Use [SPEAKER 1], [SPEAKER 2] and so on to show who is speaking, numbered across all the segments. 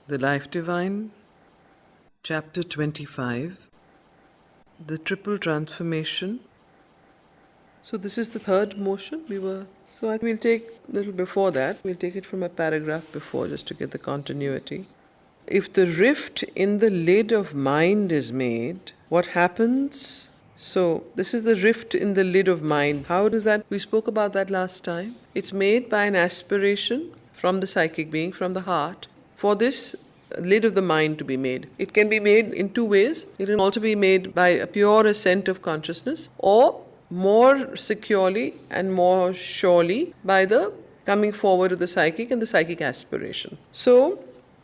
[SPEAKER 1] The Life Divine, Chapter 25, The Triple Transformation. So this is the third motion. So I think we'll take a little before that. We'll take it from a paragraph before just to get the continuity. If the rift in the lid of mind is made, what happens? So this is the rift in the lid of mind. How does that? We spoke about that last time. It's made by an aspiration from the psychic being, from the heart, for this lid of the mind to be made. It can be made in two ways. It can also be made by a pure ascent of consciousness, or more securely and more surely by the coming forward of the psychic and the psychic aspiration. So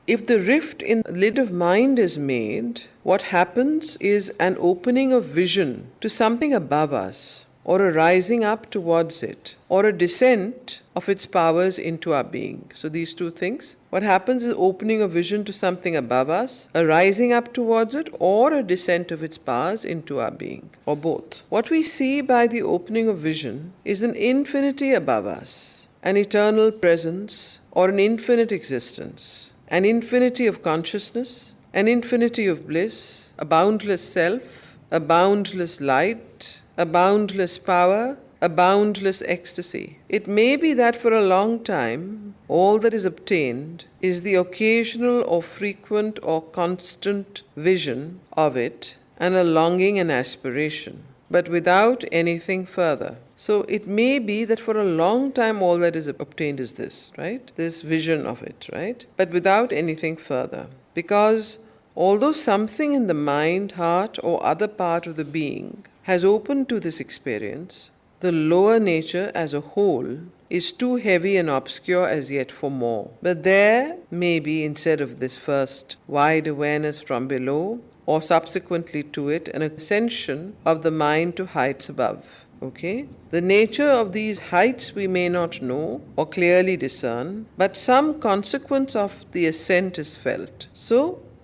[SPEAKER 1] if the rift in the lid of mind is made, what happens is an opening of vision to something above us, or a rising up towards it, or a descent of its powers into our being. So these two things. What happens is opening of vision to something above us, a rising up towards it, or a descent of its powers into our being, or both. What we see by the opening of vision is an infinity above us, an eternal presence, or an infinite existence, an infinity of consciousness, an infinity of bliss, a boundless self, a boundless light, a boundless power, a boundless ecstasy. It may be that for a long time, all that is obtained is the occasional or frequent or constant vision of it, and a longing and aspiration, but without anything further. So it may be that for a long time all that is obtained is this, right? This vision of it, right? But without anything further. Because although something in the mind, heart, or other part of the being has opened to this experience, the lower nature as a whole is too heavy and obscure as yet for more. But there may be, instead of this first wide awareness from below, or subsequently to it, an ascension of the mind to heights above. Okay? The nature of these heights we may not know or clearly discern, but some consequence of the ascent is felt.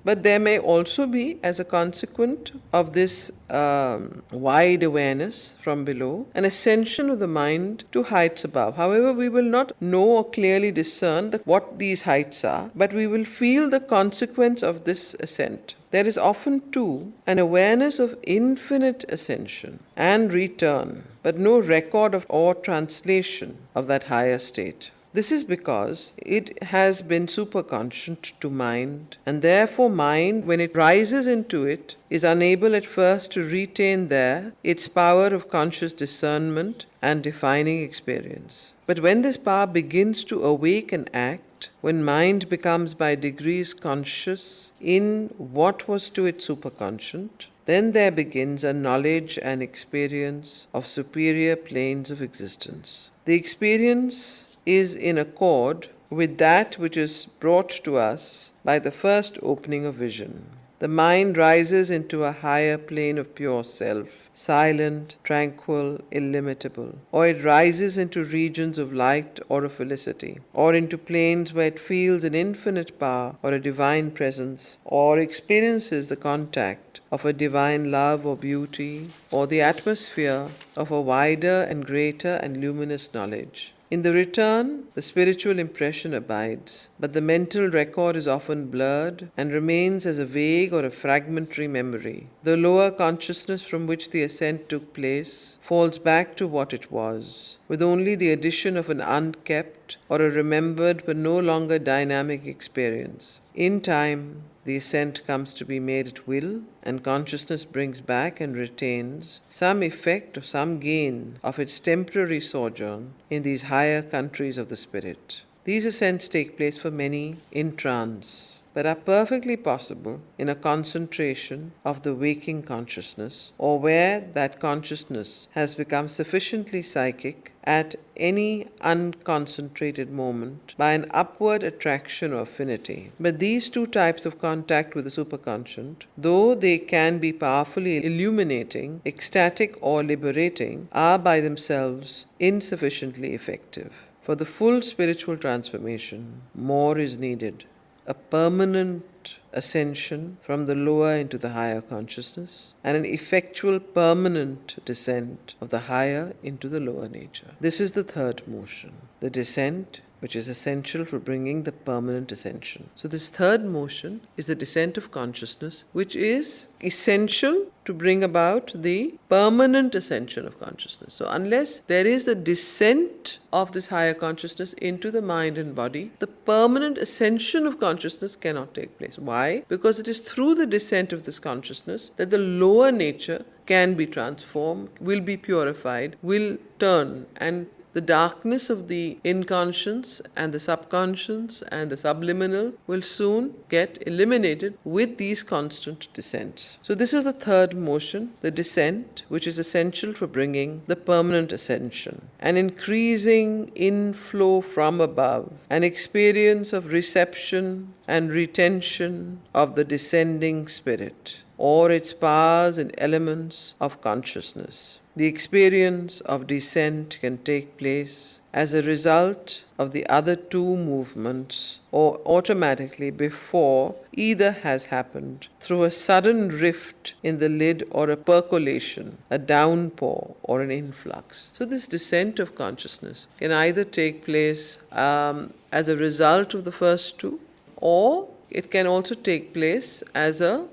[SPEAKER 1] But there may also be, as a consequence of this wide awareness from below, an ascension of the mind to heights above. However, we will not know or clearly discern what these heights are, but we will feel the consequence of this ascent. There is often, too, an awareness of infinite ascension and return, but no record of or translation of that higher state. This is because it has been superconscient to mind, and therefore mind, when it rises into it, is unable at first to retain there its power of conscious discernment and defining experience. But when this power begins to awake and act, when mind becomes by degrees conscious in what was to it superconscient, then there begins a knowledge and experience of superior planes of existence. The experience is in accord with that which is brought to us by the first opening of vision. The mind rises into a higher plane of pure self, silent, tranquil, illimitable, or it rises into regions of light or of felicity, or into planes where it feels an infinite power or a divine presence, or experiences the contact of a divine love or beauty, or the atmosphere of a wider and greater and luminous knowledge. In the return, the spiritual impression abides, but the mental record is often blurred and remains as a vague or a fragmentary memory. The lower consciousness from which the ascent took place falls back to what it was, with only the addition of an unkept or a remembered but no longer dynamic experience. In time, the ascent comes to be made at will, and consciousness brings back and retains some effect or some gain of its temporary sojourn in these higher countries of the spirit. These ascents take place for many in trance, but are perfectly possible in a concentration of the waking consciousness, or where that consciousness has become sufficiently psychic at any unconcentrated moment by an upward attraction or affinity. But these two types of contact with the superconscient, though they can be powerfully illuminating, ecstatic, or liberating, are by themselves insufficiently effective. For the full spiritual transformation, more is needed. A permanent ascension from the lower into the higher consciousness, and an effectual permanent descent of the higher into the lower nature. This is the third motion, the descent which is essential for bringing the permanent ascension. So this third motion is the descent of consciousness, which is essential to bring about the permanent ascension of consciousness. So unless there is the descent of this higher consciousness into the mind and body, the permanent ascension of consciousness cannot take place. Why? Because it is through the descent of this consciousness that the lower nature can be transformed, will be purified, will turn, and the darkness of the inconscious and the subconscious and the subliminal will soon get eliminated with these constant descents. So this is the third motion, the descent, which is essential for bringing the permanent ascension. An increasing inflow from above, an experience of reception and retention of the descending spirit, or its powers and elements of consciousness. The experience of descent can take place as a result of the other two movements or automatically before either has happened, through a sudden rift in the lid or a percolation, a downpour or an influx. So this descent of consciousness can either take place as a result of the first two, or it can also take place as a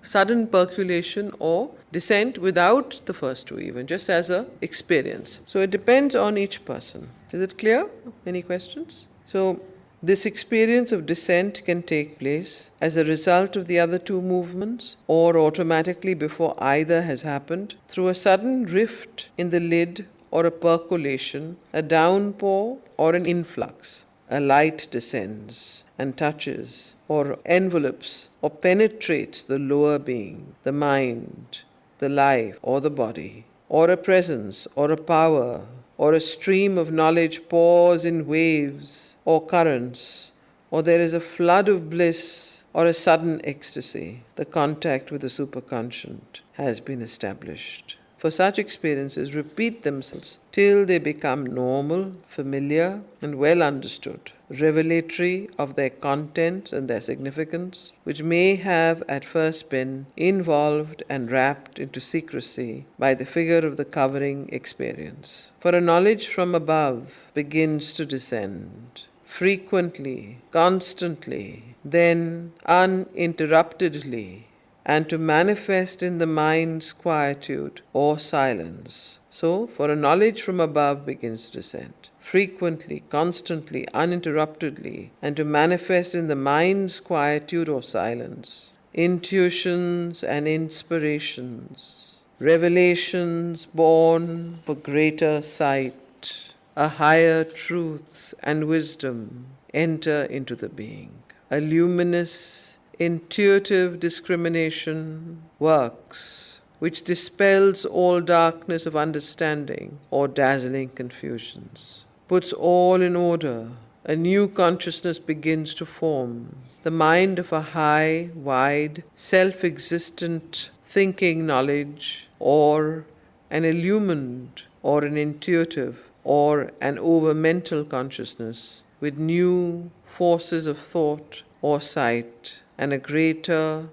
[SPEAKER 1] sudden percolation or descent without the first two, even just as a experience. So it depends on each person. Is it clear? Any questions? So this experience of descent can take place as a result of the other two movements or automatically before either has happened, through a sudden rift in the lid or a percolation, a downpour or an influx. A light descends and touches or envelopes or penetrates the lower being, the mind, the life or the body, or a presence or a power or a stream of knowledge pours in waves or currents, or there is a flood of bliss or a sudden ecstasy. The contact with the superconscious has been established. For such experiences repeat themselves till they become normal, familiar, and well understood, revelatory of their contents and their significance, which may have at first been involved and wrapped into secrecy by the figure of the covering experience. For a knowledge from above begins to descend, frequently, constantly, then uninterruptedly, and to manifest in the mind's quietude or silence. So, for a knowledge from above begins to descend, frequently, constantly, uninterruptedly, and to manifest in the mind's quietude or silence. Intuitions and inspirations, revelations born for greater sight, a higher truth and wisdom enter into the being. A luminous intuitive discrimination works, which dispels all darkness of understanding or dazzling confusions, puts all in order. A new consciousness begins to form. The mind of a high, wide, self-existent thinking knowledge, or an illumined, or an intuitive, or an over-mental consciousness with new forces of thought or sight, and a greater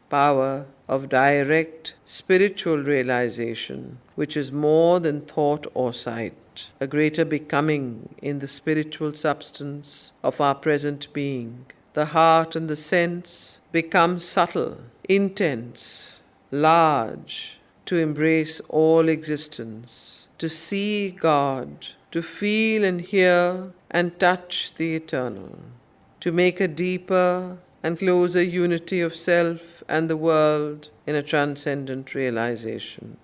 [SPEAKER 1] power of direct spiritual realization, which is more than thought or sight, a greater becoming in the spiritual substance of our present being. The heart and the sense become subtle, intense, large, to embrace all existence, to see God, to feel and hear and touch the eternal, to make a deeper and closer unity of self and the world in a transcendent realization.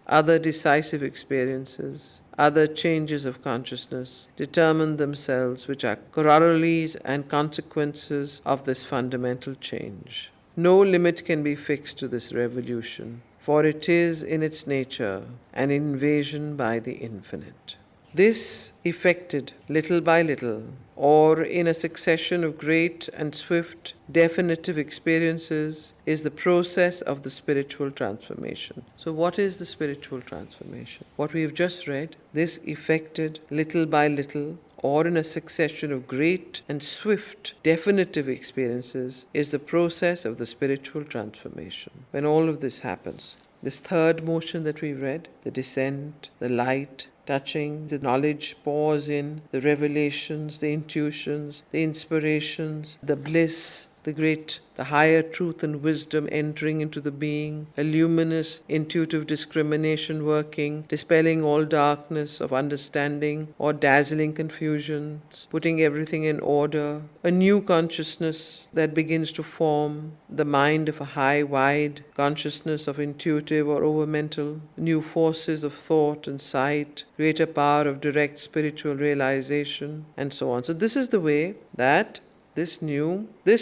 [SPEAKER 1] Other decisive experiences, other changes of consciousness determine themselves, which are corollaries and consequences of this fundamental change. No limit can be fixed to this revolution, for it is in its nature an invasion by the infinite. This effected little by little, or in a succession of great and swift definitive experiences, is the process of the spiritual transformation. So what is the spiritual transformation? What we have just read, this effected little by little, or in a succession of great and swift definitive experiences, is the process of the spiritual transformation. When all of this happens, this third motion that we read, the descent, the light, touching, the knowledge pours in, the revelations, the intuitions, the inspirations, the bliss, the higher truth and wisdom entering into the being, a luminous, intuitive discrimination working, dispelling all darkness of understanding or dazzling confusions, putting everything in order, a new consciousness that begins to form, the mind of a high, wide consciousness of intuitive or overmental, new forces of thought and sight, greater power of direct spiritual realization, and so on. So this is the way that this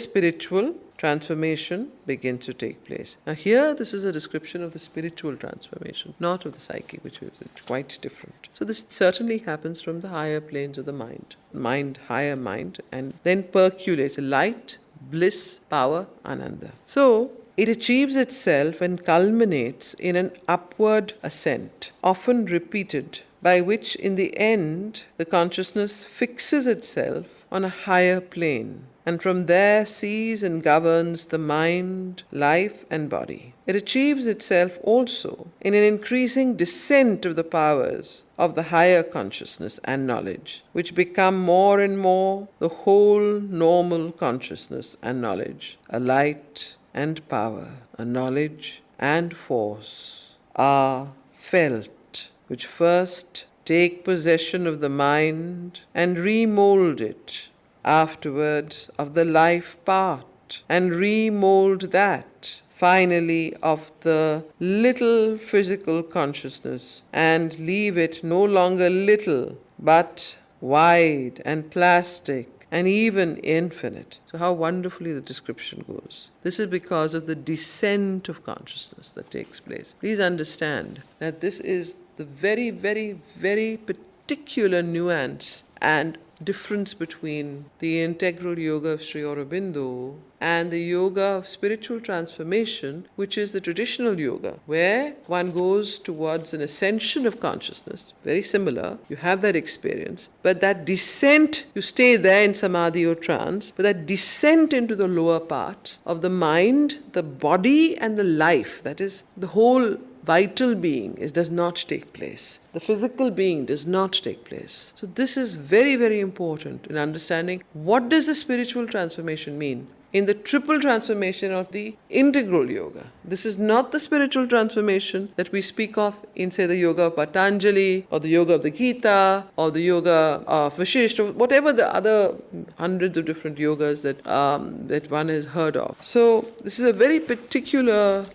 [SPEAKER 1] spiritual transformation begins to take place. Now here, this is a description of the spiritual transformation, not of the psychic, which is quite different. So this certainly happens from the higher planes of the higher mind, and then percolates light, bliss, power, ananda. So it achieves itself and culminates in an upward ascent, often repeated, by which in the end the consciousness fixes itself on a higher plane, and from there sees and governs the mind, life and body. It achieves itself also in an increasing descent of the powers of the higher consciousness and knowledge, which become more and more the whole normal consciousness and knowledge, a light and power, a knowledge and force, are felt, which first take possession of the mind and remold it, afterwards of the life part and remold that, finally of the little physical consciousness, and leave it no longer little but wide and plastic and even infinite. So how wonderfully the description goes. This is because of the descent of consciousness that takes place. Please understand that this is the very, very, very particular nuance and difference between the integral yoga of Sri Aurobindo and the yoga of spiritual transformation, which is the traditional yoga, where one goes towards an ascension of consciousness. Very similar. You have that experience. But that descent, you stay there in samadhi or trance, but that descent into the lower parts of the mind, the body and the life, that is the whole vital being, does not take place. The physical being does not take place. So this is very, very important in understanding what does the spiritual transformation mean in the triple transformation of the integral yoga. This is not the spiritual transformation that we speak of in, say, the yoga of Patanjali or the yoga of the Gita or the yoga of Vashishta, or whatever the other hundreds of different yogas that one has heard of. So this is a very particular,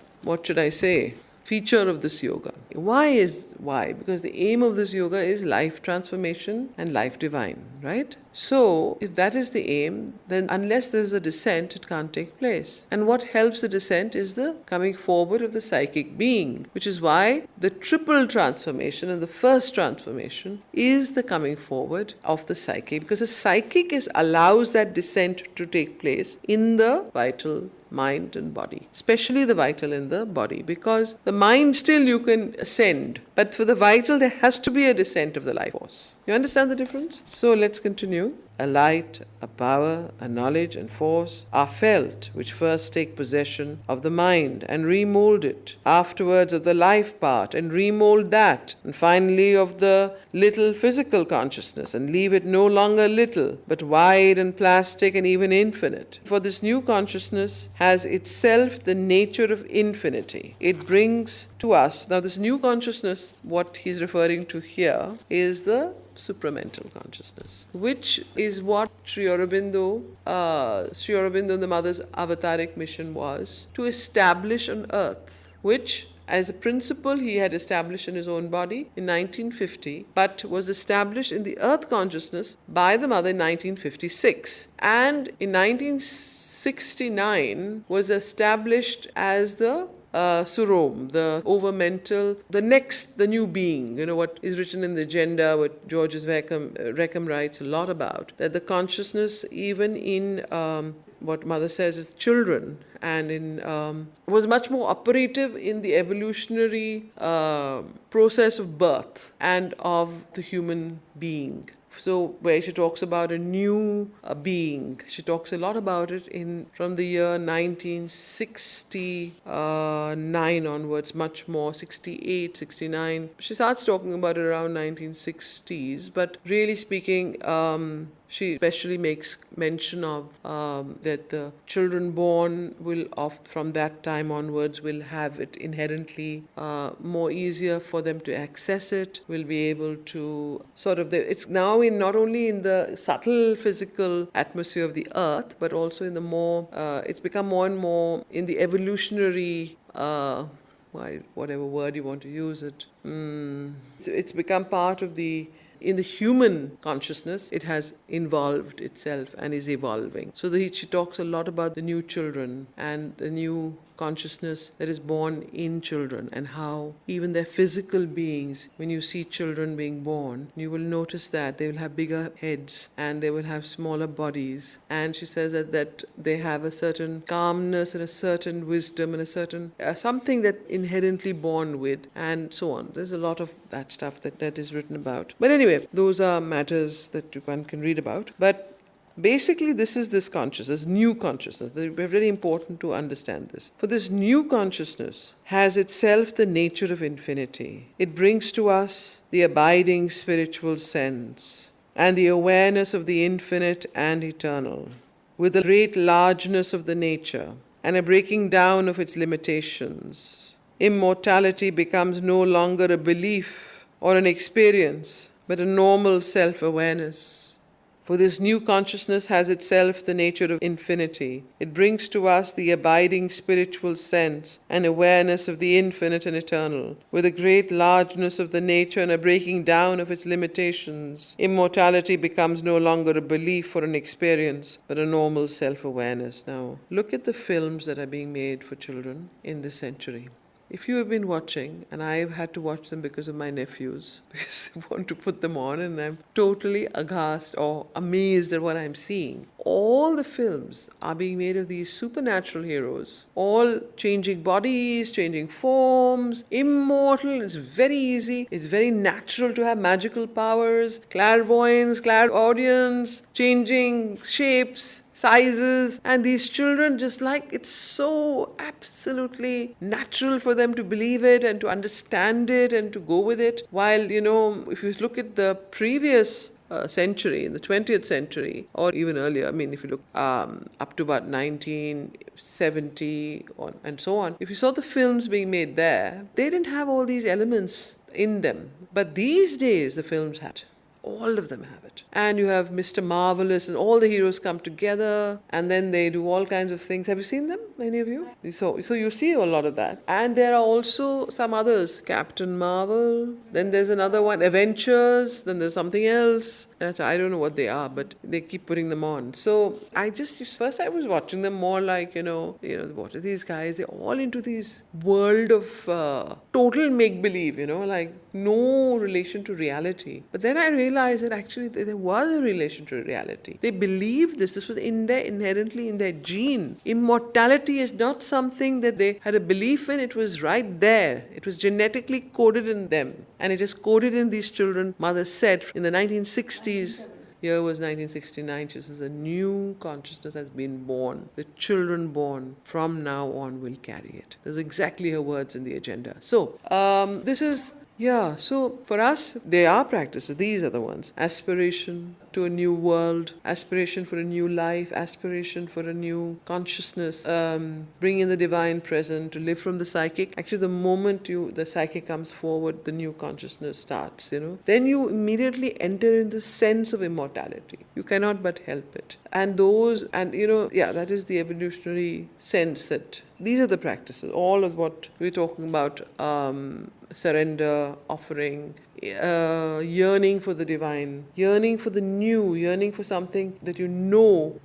[SPEAKER 1] feature of this yoga. Why? Because the aim of this yoga is life transformation and life divine, right? So, if that is the aim, then unless there is a descent, it can't take place. And what helps the descent is the coming forward of the psychic being, which is why the triple transformation and the first transformation is the coming forward of the psychic, because the psychic allows that descent to take place in the vital mind and body, especially the vital in the body, because the mind still you can ascend, but for the vital there has to be a descent of the life force. You understand the difference? So let's continue. A light, a power, a knowledge and force are felt, which first take possession of the mind and remold it, afterwards of the life part and remold that, and finally of the little physical consciousness and leave it no longer little, but wide and plastic and even infinite. For this new consciousness has itself the nature of infinity. It brings to us, now this new consciousness, what he's referring to here, is the supramental consciousness, which is what Sri Aurobindo and the Mother's avataric mission was to establish on earth, which as a principle he had established in his own body in 1950, but was established in the earth consciousness by the Mother in 1956. And in 1969 was established as the Surom, the overmental, the new being. You know what is written in the agenda, what Georges Wreckham writes a lot about, that the consciousness, even in what Mother says is children, and was much more operative in the evolutionary process of birth and of the human being. So where she talks about a new being, she talks a lot about it in from the year 1969 onwards, much more 68, 69. She starts talking about it around 1960s, but really speaking, she especially makes mention of that the children born will from that time onwards will have it inherently more easier for them to access it, will be able to sort of, it's now in not only in the subtle physical atmosphere of the earth, but also in the more, it's become more and more in the evolutionary whatever word you want to use it. It's become part of in the human consciousness, it has involved itself and is evolving. So she talks a lot about the new children and the new consciousness that is born in children, and how even their physical beings, when you see children being born, you will notice that they will have bigger heads and they will have smaller bodies. And she says that they have a certain calmness and a certain wisdom and a certain something that inherently born with, and so on. There's a lot of that stuff that is written about. But anyway, those are matters that one can read about. But basically, this consciousness, new consciousness. It's very important to understand this. For this new consciousness has itself the nature of infinity. It brings to us the abiding spiritual sense and the awareness of the infinite and eternal, with the great largeness of the nature and a breaking down of its limitations. Immortality becomes no longer a belief or an experience, but a normal self-awareness. For this new consciousness has itself the nature of infinity. It brings to us the abiding spiritual sense and awareness of the infinite and eternal, with a great largeness of the nature and a breaking down of its limitations. Immortality becomes no longer a belief or an experience, but a normal self-awareness. Now, look at the films that are being made for children in this century. If you have been watching, and I've had to watch them because of my nephews, because they want to put them on, and I'm totally aghast or amazed at what I'm seeing. All the films are being made of these supernatural heroes, all changing bodies, changing forms, immortal. It's very easy. It's very natural to have magical powers, clairvoyance, clairaudience, changing shapes, sizes, and these children just it's so absolutely natural for them to believe it and to understand it and to go with it. While, if you look at the previous century, in the 20th century, or even earlier, if you look up to about 1970 and so on, if you saw the films being made there, they didn't have all these elements in them. But these days, the films had. All of them have it. And you have Mr. Marvelous, and all the heroes come together, and then they do all kinds of things. Have you seen them, any of you? So you see a lot of that. And there are also some others. Captain Marvel, then there's another one, Adventures, then there's something else. I don't know what they are, but they keep putting them on. So first I was watching them more like, what are these guys? They're all into this world of total make-believe, like no relation to reality. But then I realized that actually there was a relation to reality. They believed this. This was inherently in their gene. Immortality is not something that they had a belief in. It was right there. It was genetically coded in them. And it is coded in these children. Mother said in the 1960s, here was 1969, she says, a new consciousness has been born. The children born from now on will carry it. Those are exactly her words in the agenda. So, so for us, they are practices. These are the ones. Aspiration to a new world, aspiration for a new life, aspiration for a new consciousness, bring in the divine present, to live from the psychic. Actually, the moment the psychic comes forward, the new consciousness starts, Then you immediately enter in the sense of immortality. You cannot but help it. And that is the evolutionary sense that these are the practices. All of what we're talking about, surrender, offering, yearning for the divine, yearning for the new, yearning for something that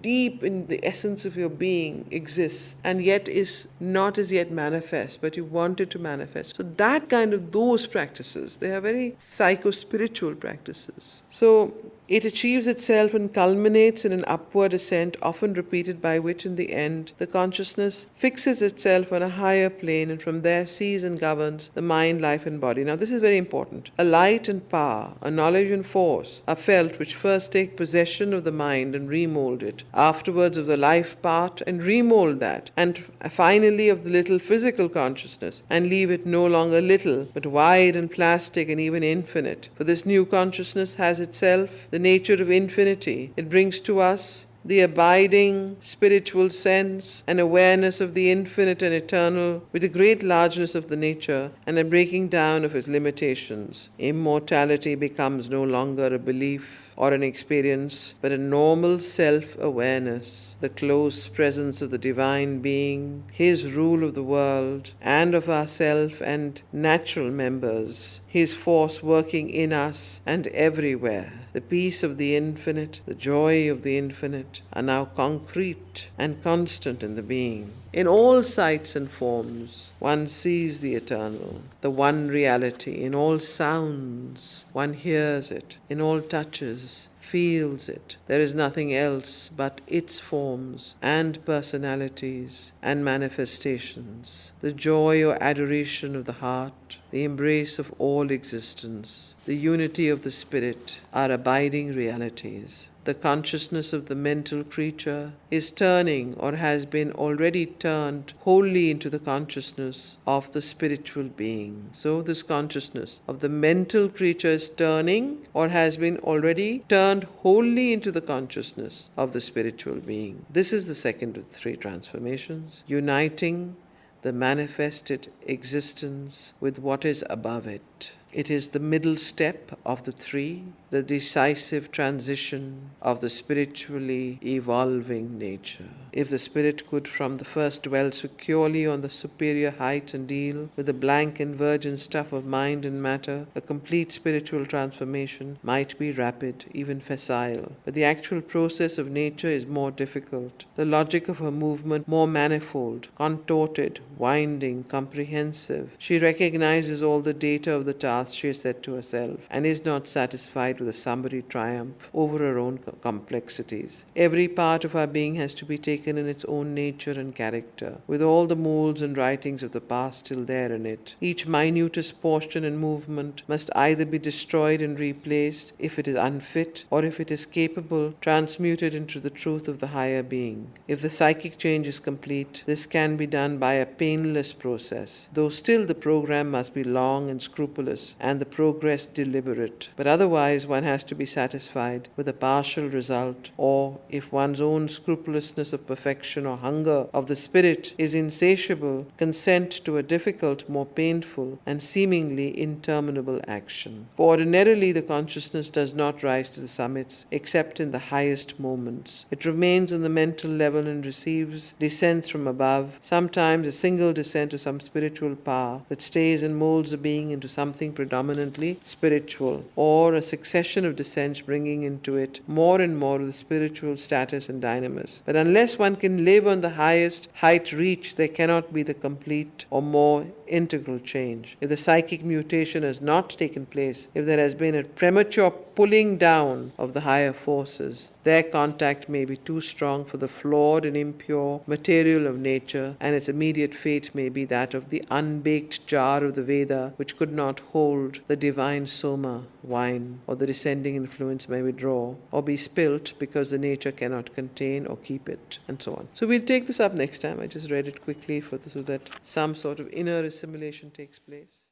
[SPEAKER 1] deep in the essence of your being exists and yet is not as yet manifest, but you want it to manifest. So those practices, they are very psycho-spiritual practices. So It achieves itself and culminates in an upward ascent, often repeated, by which in the end the consciousness fixes itself on a higher plane and from there sees and governs the mind, life and body. Now this is very important. A light and power, a knowledge and force are felt which first take possession of the mind and remold it, afterwards of the life part and remold that, and finally of the little physical consciousness and leave it no longer little but wide and plastic and even infinite. For this new consciousness has itself the nature of infinity. It brings to us the abiding spiritual sense and awareness of the infinite and eternal with the great largeness of the nature and a breaking down of its limitations. Immortality becomes no longer a belief or an experience, but a normal self-awareness, the close presence of the Divine Being, His rule of the world and of ourself and natural members, His force working in us and everywhere. The peace of the infinite, the joy of the infinite are now concrete and constant in the being. In all sights and forms, one sees the eternal, the one reality. In all sounds, one hears it. In all touches, feels it. There is nothing else but its forms and personalities and manifestations. The joy or adoration of the heart, the embrace of all existence, the unity of the spirit are abiding realities. The consciousness of the mental creature is turning or has been already turned wholly into the consciousness of the spiritual being. So this consciousness of the mental creature is turning or has been already turned wholly into the consciousness of the spiritual being. This is the second of the three transformations, uniting the manifested existence with what is above it. It is the middle step of the three, the decisive transition of the spiritually evolving nature. If the spirit could from the first dwell securely on the superior height and deal with the blank and virgin stuff of mind and matter, a complete spiritual transformation might be rapid, even facile. But the actual process of nature is more difficult. The logic of her movement more manifold, contorted, winding, comprehensive. She recognizes all the data of the task she has set to herself and is not satisfied with a summary triumph over her own complexities. Every part of our being has to be taken in its own nature and character, with all the molds and writings of the past still there in it. Each minutest portion and movement must either be destroyed and replaced if it is unfit, or if it is capable, transmuted into the truth of the higher being. If the psychic change is complete, this can be done by a painless process, though still the program must be long and scrupulous and the progress deliberate. But otherwise one has to be satisfied with a partial result, or if one's own scrupulousness of perfection or hunger of the spirit is insatiable, consent to a difficult, more painful and seemingly interminable action. For ordinarily the consciousness does not rise to the summits except in the highest moments. It remains on the mental level and receives descents from above, sometimes a single descent to some spiritual power that stays and molds the being into something predominantly spiritual, or a succession of descents bringing into it more and more of the spiritual status and dynamis. But unless one can live on the highest height reached, there cannot be the complete or more integral change. If the psychic mutation has not taken place, if there has been a premature pulling down of the higher forces, their contact may be too strong for the flawed and impure material of nature, and its immediate fate may be that of the unbaked jar of the Veda, which could not hold the divine soma, wine, or the descending influence may withdraw, or be spilt because the nature cannot contain or keep it, and so on. So we'll take this up next time. I just read it quickly so that some sort of inner assimilation takes place.